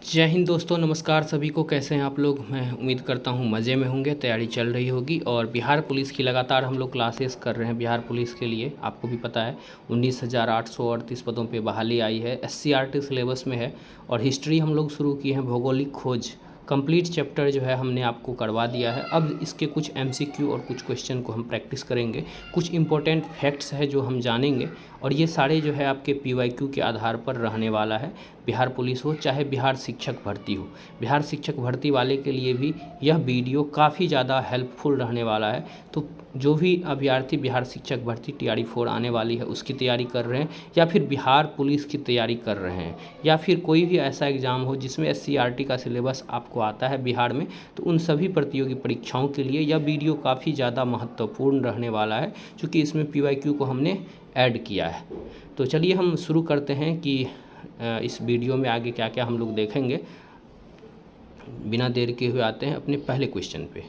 जय हिंद दोस्तों, नमस्कार सभी को। कैसे हैं आप लोग? मैं उम्मीद करता हूं मज़े में होंगे। तैयारी चल रही होगी और बिहार पुलिस की लगातार हम लोग क्लासेस कर रहे हैं। बिहार पुलिस के लिए आपको भी पता है 19,838 पदों पे बहाली आई है। SCRT सिलेबस में है और हिस्ट्री हम लोग शुरू किए हैं। भौगोलिक खोज कंप्लीट चैप्टर जो है हमने आपको करवा दिया है। अब इसके कुछ MCQ और कुछ क्वेश्चन को हम प्रैक्टिस करेंगे। कुछ इंपॉर्टेंट फैक्ट्स है जो हम जानेंगे और ये सारे जो है आपके PYQ के आधार पर रहने वाला है। बिहार पुलिस हो चाहे बिहार शिक्षक भर्ती हो, बिहार शिक्षक भर्ती वाले के लिए भी यह वीडियो काफ़ी ज़्यादा हेल्पफुल रहने वाला है। तो जो भी अभ्यर्थी बिहार शिक्षक भर्ती TRE 4 आने वाली है उसकी तैयारी कर रहे हैं, या फिर बिहार पुलिस की तैयारी कर रहे हैं, या फिर कोई भी ऐसा एग्ज़ाम हो जिसमें SCRT का सिलेबस आपको आता है बिहार में, तो उन सभी प्रतियोगी परीक्षाओं के लिए यह वीडियो काफ़ी ज़्यादा महत्वपूर्ण रहने वाला है, क्योंकि इसमें PYQ को हमने ऐड किया है। तो चलिए हम शुरू करते हैं कि इस वीडियो में आगे क्या क्या हम लोग देखेंगे। बिना देर के हुए आते हैं अपने पहले क्वेश्चन पे।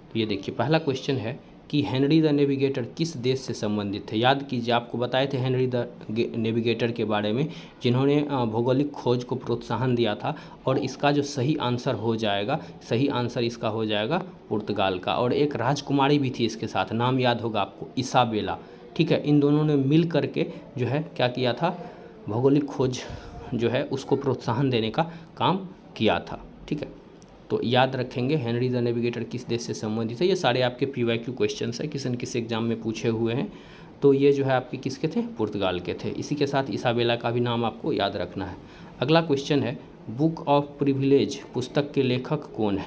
तो ये देखिए, पहला क्वेश्चन है कि हेनरी द नेविगेटर किस देश से संबंधित थे। याद कीजिए, आपको बताए थे हेनरी द नेविगेटर के बारे में, जिन्होंने भौगोलिक खोज को प्रोत्साहन दिया था। और इसका जो सही आंसर हो जाएगा, सही आंसर इसका हो जाएगा पुर्तगाल का। और एक राजकुमारी भी थी इसके साथ, नाम याद होगा आपको, इसाबेला। ठीक है, इन दोनों ने मिल करके जो है क्या किया था, भौगोलिक खोज जो है उसको प्रोत्साहन देने का काम किया था। ठीक है, तो याद रखेंगे हेनरी द नेविगेटर किस देश से संबंधित है। ये सारे आपके PYQ क्वेश्चंस है, किसी न किसी एग्जाम में पूछे हुए हैं। तो ये जो है आपके किसके थे, पुर्तगाल के थे। इसी के साथ इसाबेला का भी नाम आपको याद रखना है। अगला क्वेश्चन है, बुक ऑफ प्रिविलेज पुस्तक के लेखक कौन है।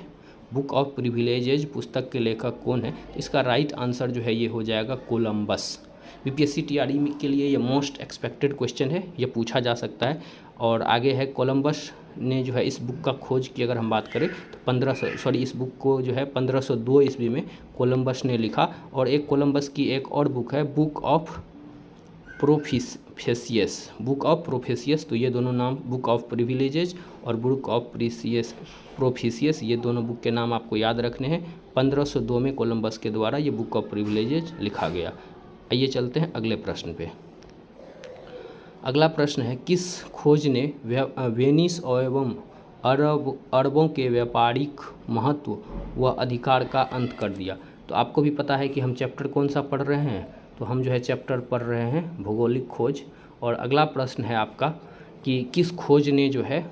बुक ऑफ प्रिविलेजेज पुस्तक के लेखक कौन है। इसका राइट आंसर जो है ये हो जाएगा कोलंबस। BPSC TRE के लिए ये मोस्ट एक्सपेक्टेड क्वेश्चन है, ये पूछा जा सकता है। और आगे है, कोलंबस ने जो है इस बुक का खोज की अगर हम बात करें तो इस बुक को जो है 1502 ईस्वी में कोलंबस ने लिखा। और एक कोलंबस की एक और बुक है, बुक ऑफ प्रोफेसियस। बुक ऑफ प्रोफेसियस, तो ये दोनों नाम, बुक ऑफ प्रिविलेजेज और बुक ऑफ प्रोफेसियस, ये दोनों बुक के नाम आपको याद रखने हैं। 1502 में कोलंबस के द्वारा ये बुक ऑफ प्रिविलेजेज लिखा गया। आइए चलते हैं अगले प्रश्न पे। अगला प्रश्न है, किस खोज ने वेनिस एवं अरबों के व्यापारिक महत्व व अधिकार का अंत कर दिया। तो आपको भी पता है कि हम चैप्टर कौन सा पढ़ रहे हैं, तो हम जो है चैप्टर पढ़ रहे हैं भौगोलिक खोज। और अगला प्रश्न है आपका कि किस खोज ने जो है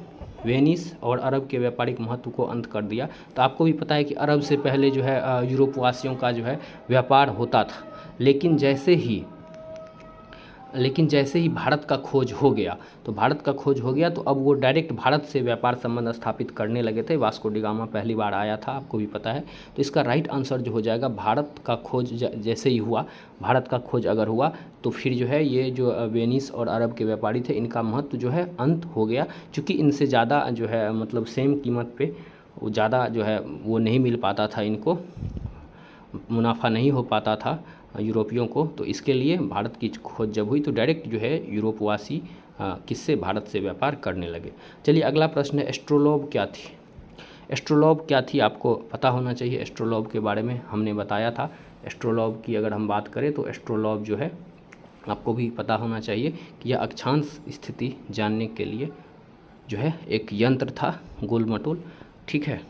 वेनिस और अरब के व्यापारिक महत्व को अंत कर दिया। तो आपको भी पता है कि अरब से पहले जो है यूरोपवासियों का जो है व्यापार होता था, लेकिन जैसे ही भारत का खोज हो गया, तो अब वो डायरेक्ट भारत से व्यापार संबंध स्थापित करने लगे थे। वास्को डी गामा पहली बार आया था, आपको भी पता है। तो इसका राइट आंसर जो हो जाएगा, भारत का खोज जैसे ही हुआ, भारत का खोज अगर हुआ तो फिर जो है ये जो वेनिस और अरब के व्यापारी थे, इनका महत्व जो है अंत हो गया। क्योंकि इनसे ज़्यादा जो है मतलब सेम कीमत पे वो ज़्यादा जो है वो नहीं मिल पाता था, इनको मुनाफा नहीं हो पाता था यूरोपियों को। तो इसके लिए भारत की खोज जब हुई तो डायरेक्ट जो है यूरोपवासी किससे, भारत से व्यापार करने लगे। चलिए अगला प्रश्न है, एस्ट्रोलोब क्या थी। एस्ट्रोलोब क्या थी, आपको पता होना चाहिए। एस्ट्रोलोब के बारे में हमने बताया था। एस्ट्रोलोब की अगर हम बात करें तो एस्ट्रोलोब जो है आपको भी पता होना चाहिए कि यह अक्षांश स्थिति जानने के लिए जो है एक यंत्र था, गोल मटोल। ठीक है,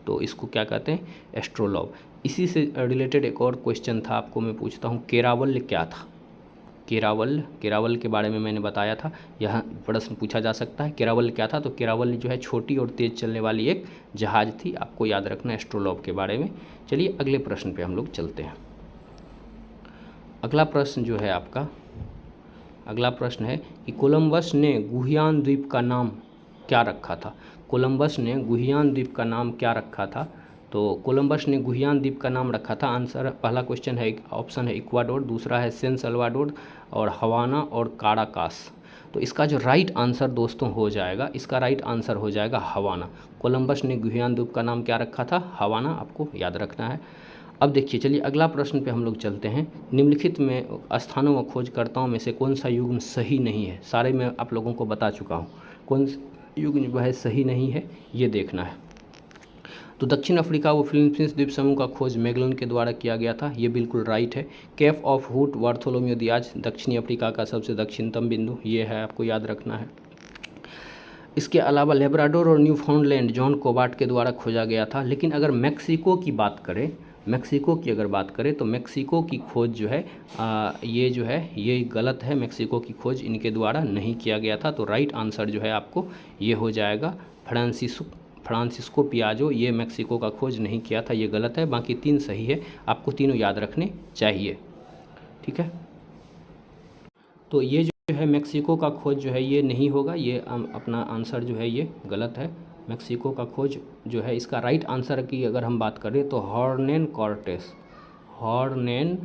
तो इसको क्या कहते हैं, एस्ट्रोलोब। इसी से रिलेटेड एक और क्वेश्चन था, आपको मैं पूछता हूँ, केरावल क्या था। केरावल के बारे में मैंने बताया था, यह प्रश्न पूछा जा सकता है। केरावल क्या था, तो केरावल जो है छोटी और तेज़ चलने वाली एक जहाज़ थी। आपको याद रखना है एस्ट्रोलोब के बारे में। चलिए अगले प्रश्न पे हम लोग चलते हैं। अगला प्रश्न जो है आपका, अगला प्रश्न है कि कोलंबस ने गुहियान द्वीप का नाम क्या रखा था। कोलंबस ने गुहियान द्वीप का नाम क्या रखा था। तो कोलंबस ने गुहियान द्वीप का नाम रखा था, आंसर पहला क्वेश्चन है, ऑप्शन है इक्वाडोर, दूसरा है सैन सल्वाडोर और हवाना और काराकास। तो इसका जो राइट आंसर दोस्तों हो जाएगा, इसका राइट आंसर हो जाएगा हवाना। कोलंबस ने गुहियान द्वीप का नाम क्या रखा था, हवाना, आपको याद रखना है। अब देखिए, चलिए अगला प्रश्न पे हम लोग चलते हैं। निम्नलिखित में स्थानों व खोजकर्ताओं में से कौन सा युग्म सही नहीं है। सारे मैं आप लोगों को बता चुका हूँ, कौन युग्म वह सही नहीं है ये देखना है। तो दक्षिण अफ्रीका व फिलीपींस द्वीप समूह का खोज मैगलन के द्वारा किया गया था, ये बिल्कुल राइट है। Cap of hood Bartholomew Diya's दक्षिणी अफ्रीका का सबसे दक्षिणतम बिंदु, ये है, आपको याद रखना है। इसके अलावा लेब्राडोर और न्यूफाउंडलैंड जॉन कोबार्ट के द्वारा खोजा गया था। लेकिन अगर मैक्सिको की बात करें, मैक्सिको की अगर बात करें तो मैक्सिको की खोज जो है ये जो है ये गलत है। मैक्सिको की खोज इनके द्वारा नहीं किया गया था। तो राइट आंसर जो है आपको ये हो जाएगा फ्रांसिस्को पियाजो। ये मैक्सिको का खोज नहीं किया था, ये गलत है। बाकी 3 सही है, आपको तीनों याद रखने चाहिए। ठीक है, तो ये जो है मैक्सिको का खोज जो है ये नहीं होगा, ये अपना आंसर जो है ये गलत है। मैक्सिको का खोज जो है इसका राइट आंसर की अगर हम बात करें तो हर्नन कॉर्टेस, हर्नन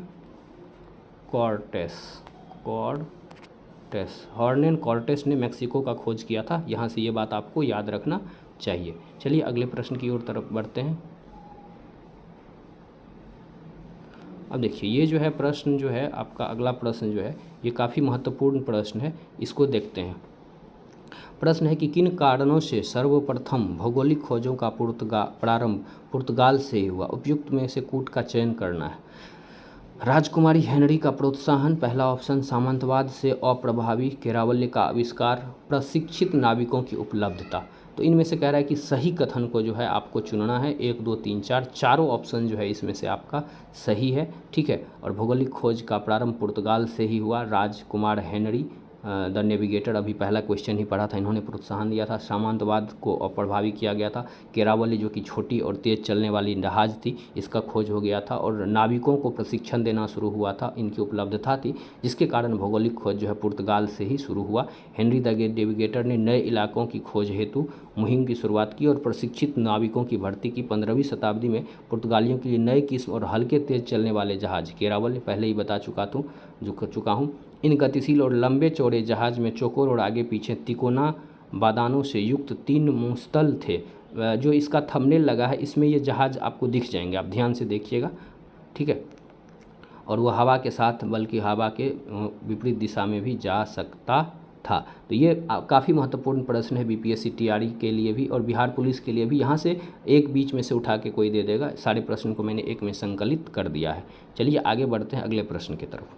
कॉर्टेस ने मैक्सिको का खोज किया था। यहाँ से ये बात आपको याद रखना चाहिए। चलिए अगले प्रश्न की ओर तरफ बढ़ते हैं। अब देखिए ये जो है प्रश्न जो है आपका अगला प्रश्न जो है ये काफ़ी महत्वपूर्ण प्रश्न है, इसको देखते हैं। प्रश्न है कि किन कारणों से सर्वप्रथम भौगोलिक खोजों का प्रारंभ पुर्तगाल से हुआ? उपयुक्त में से कूट का चयन करना है। राजकुमारी हेनरी का प्रोत्साहन, पहला ऑप्शन सामंतवाद से अप्रभावी केरावल्ली का आविष्कार, प्रशिक्षित नाविकों की उपलब्धता। तो इनमें से कह रहा है कि सही कथन को जो है आपको चुनना है। 1 2 3 4 चारों ऑप्शन जो है इसमें से आपका सही है। ठीक है, और भौगोलिक खोज का प्रारंभ पुर्तगाल से ही हुआ। राजकुमार हेनरी द नेविगेटर, अभी पहला क्वेश्चन ही पढ़ा था, इन्होंने प्रोत्साहन दिया था। सामंतवाद को अप्रभावी किया गया था। केरावली जो कि छोटी और तेज़ चलने वाली जहाज़ थी, इसका खोज हो गया था। और नाविकों को प्रशिक्षण देना शुरू हुआ था, इनकी उपलब्धता थी, जिसके कारण भौगोलिक खोज जो है पुर्तगाल से ही शुरू हुआ। हेनरी द नेविगेटर ने नए इलाकों की खोज हेतु मुहिम की शुरुआत की और प्रशिक्षित नाविकों की भर्ती की। 15वीं शताब्दी में पुर्तगालियों के लिए नए किस्म और हल्के तेज चलने वाले जहाज़, केरावली पहले ही बता चुका हूँ। इन गतिशील और लंबे चौड़े जहाज में चौकोर और आगे पीछे तिकोना बादानों से युक्त 3 मुस्तल थे। जो इसका थंबनेल लगा है इसमें ये जहाज़ आपको दिख जाएंगे, आप ध्यान से देखिएगा। ठीक है, और वो हवा के साथ बल्कि हवा के विपरीत दिशा में भी जा सकता था। तो ये काफ़ी महत्वपूर्ण प्रश्न है बीपीएससी टीआरई के लिए भी और बिहार पुलिस के लिए भी। यहाँ से एक बीच में से उठा के कोई दे देगा, सारे प्रश्न को मैंने एक में संकलित कर दिया है। चलिए आगे बढ़ते हैं अगले प्रश्न की तरफ।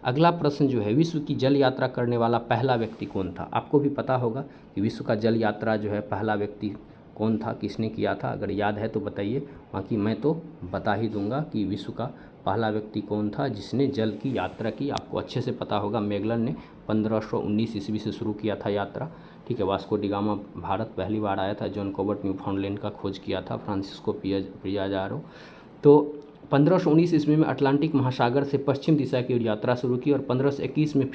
अगला प्रश्न जो है, विश्व की जल यात्रा करने वाला पहला व्यक्ति कौन था? आपको भी पता होगा कि विश्व का जल यात्रा जो है पहला व्यक्ति कौन था, किसने किया था? अगर याद है तो बताइए, बाकी मैं तो बता ही दूंगा कि विश्व का पहला व्यक्ति कौन था जिसने जल की यात्रा की। आपको अच्छे से पता होगा, मैगलन ने 1519 ईस्वी से शुरू किया था यात्रा। ठीक है, वास्को डी गामा भारत पहली बार आया था। जॉन कोबर्ट न्यूफाउंडलैंड का खोज किया था। फ्रांसिस्को पियाजारो तो 1519 ईस्वी में अटलांटिक महासागर से पश्चिम दिशा की ओर यात्रा शुरू की और 1521 में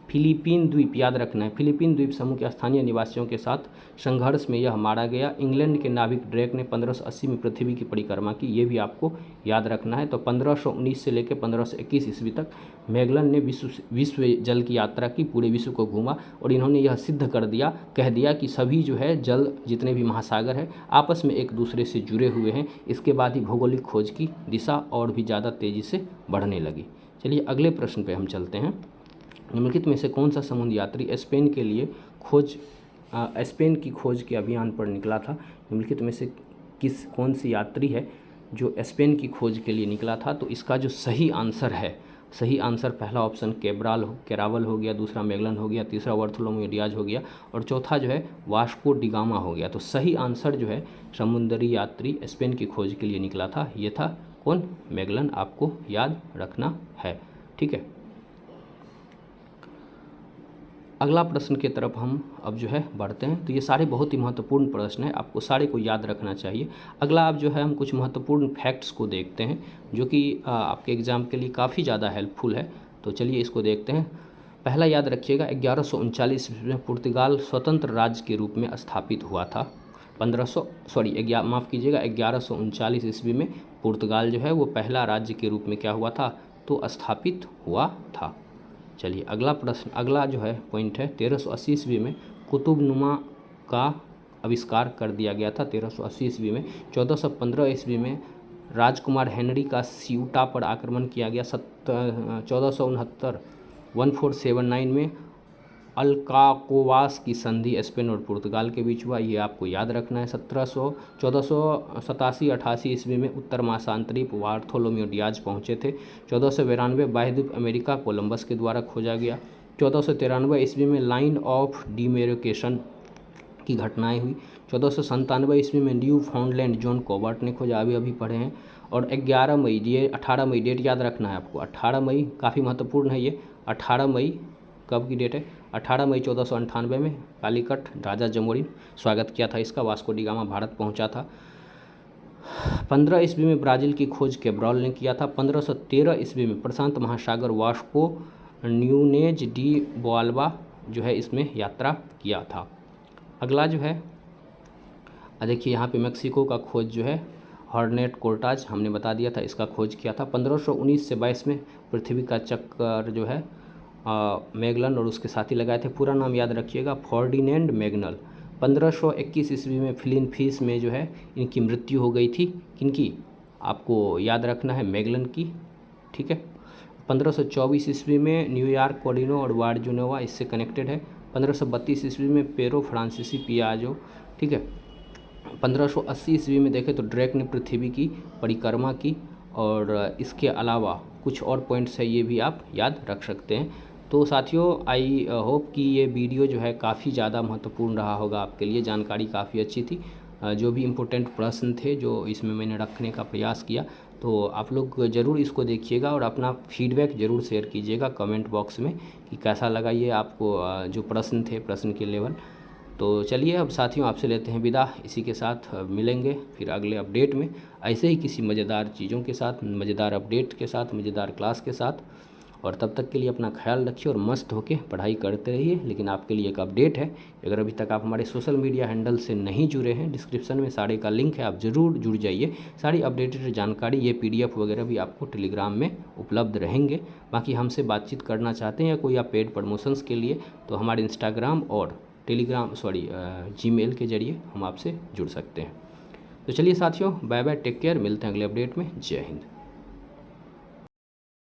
फिलीपीन द्वीप, याद रखना है, फिलीपीन द्वीप समूह के स्थानीय निवासियों के साथ संघर्ष में यह मारा गया। इंग्लैंड के नाविक ड्रेक ने 1580 में पृथ्वी की परिक्रमा की, ये भी आपको याद रखना है। तो 1519 से लेकर 1521 ईस्वी तक मैगलन ने विश्व जल की यात्रा की, पूरे विश्व को घूमा और इन्होंने यह सिद्ध कह दिया कि सभी जो है जल, जितने भी महासागर है, आपस में एक दूसरे से जुड़े हुए हैं। इसके बाद ही भौगोलिक खोज की दिशा और भी ज़्यादा तेज़ी से बढ़ने लगी। चलिए अगले प्रश्न पे हम चलते हैं। निम्नलिखित में से कौन सा समुद्र यात्री स्पेन की खोज के अभियान पर निकला था? निम्नलिखित में से कौन सी यात्री है जो स्पेन की खोज के लिए निकला था? तो इसका जो सही आंसर पहला ऑप्शन केरावल हो गया, दूसरा मैगलन हो गया, तीसरा बार्थोलोमेव डियाज हो गया और चौथा जो है वास्को डी गामा हो गया। तो सही आंसर जो है समुद्री यात्री स्पेन की खोज के लिए निकला था, ये था कौन? मैगलन, आपको याद रखना है। ठीक है, अगला प्रश्न की तरफ हम अब जो है बढ़ते हैं। तो ये सारे बहुत ही महत्वपूर्ण प्रश्न हैं, आपको सारे को याद रखना चाहिए। अगला अब जो है हम कुछ महत्वपूर्ण फैक्ट्स को देखते हैं जो कि आपके एग्ज़ाम के लिए काफ़ी ज़्यादा हेल्पफुल है। तो चलिए इसको देखते हैं। पहला याद रखिएगा, 1139 में पुर्तगाल स्वतंत्र राज्य के रूप में स्थापित हुआ था। 1139 ईस्वी में पुर्तगाल जो है वो पहला राज्य के रूप में क्या हुआ था? तो स्थापित हुआ था। चलिए अगला प्रश्न, अगला जो है पॉइंट है, 1380 ईस्वी में कुतुबनुमा का आविष्कार कर दिया गया था। 1380 ईस्वी में 1415 ईस्वी में राजकुमार हेनरी का सियूटा पर आक्रमण किया गया। 1479 में अल्काकोवास की संधि स्पेन और पुर्तगाल के बीच हुआ, ये आपको याद रखना है। 1487 ईस्वी में उत्तर महासांतरीप बार्थोलोमेव डियाज पहुँचे थे। 1492 बाह्यद्वीप अमेरिका कोलंबस के द्वारा खोजा गया। 1493 ईस्वी में लाइन ऑफ डिमेर्केशन की घटनाएं हुई। 1497 ईस्वी में न्यू फाउंडलैंड जॉन कॉबर्ट ने खोजा, अभी पढ़े हैं। और 11 मई, ये 18 मई डेट याद रखना है आपको, 18 मई काफ़ी महत्वपूर्ण है ये। 18 मई कब की डेट है? 18 मई 1498 में कालीकट राजा जमोरिन स्वागत किया था इसका, वास्को डी गामा भारत पहुंचा था। 15 ईस्वी में ब्राज़ील की खोज कैब्रॉल ने किया था। 1513 ईस्वी में प्रशांत महासागर वास्को न्यूनेज डी बोआल्बा जो है इसमें यात्रा किया था। अगला जो है देखिए यहाँ पे मेक्सिको का खोज जो है हॉर्नेट कोर्टाज हमने बता दिया था, इसका खोज किया था। 1519 से 22 में पृथ्वी का चक्कर जो है मैगलन और उसके साथी लगाए थे। पूरा नाम याद रखिएगा, फर्डिनेंड मैगनल। 1521 ईस्वी में फिलिन फीस में जो है इनकी मृत्यु हो गई थी। किनकी? आपको याद रखना है, मैगलन की, ठीक है। 1524 ईस्वी में न्यूयॉर्क कोडिनो और वार्जुनोवा इससे कनेक्टेड है। 1532 ईस्वी में पेरो फ्रांसीसी पियाजो, ठीक है। 1580 ईस्वी में देखें तो ड्रेक ने पृथ्वी की परिक्रमा की। और इसके अलावा कुछ और पॉइंट्स है, ये भी आप याद रख सकते हैं। तो साथियों, आई होप कि ये वीडियो जो है काफ़ी ज़्यादा महत्वपूर्ण रहा होगा आपके लिए, जानकारी काफ़ी अच्छी थी। जो भी इम्पोर्टेंट प्रश्न थे जो इसमें मैंने रखने का प्रयास किया, तो आप लोग ज़रूर इसको देखिएगा और अपना फीडबैक ज़रूर शेयर कीजिएगा कमेंट बॉक्स में कि कैसा लगा ये आपको जो प्रश्न थे, प्रश्न के लेवल। तो चलिए अब साथियों आपसे लेते हैं विदा, इसी के साथ मिलेंगे फिर अगले अपडेट में ऐसे ही किसी मज़ेदार चीज़ों के साथ, मज़ेदार अपडेट के साथ, मज़ेदार क्लास के साथ। और तब तक के लिए अपना ख्याल रखिए और मस्त होके पढ़ाई करते रहिए। लेकिन आपके लिए एक अपडेट है, अगर अभी तक आप हमारे सोशल मीडिया हैंडल से नहीं जुड़े हैं, डिस्क्रिप्शन में सारे का लिंक है, आप ज़रूर जुड़ जाइए। सारी अपडेटेड जानकारी, ये PDF वगैरह भी आपको टेलीग्राम में उपलब्ध रहेंगे। बाकी हमसे बातचीत करना चाहते हैं या कोई आप पेड प्रमोशंस के लिए, तो हमारे इंस्टाग्राम और Gmail के जरिए हम आपसे जुड़ सकते हैं। तो चलिए साथियों, बाय बाय, टेक केयर, मिलते हैं अगले अपडेट में। जय हिंद।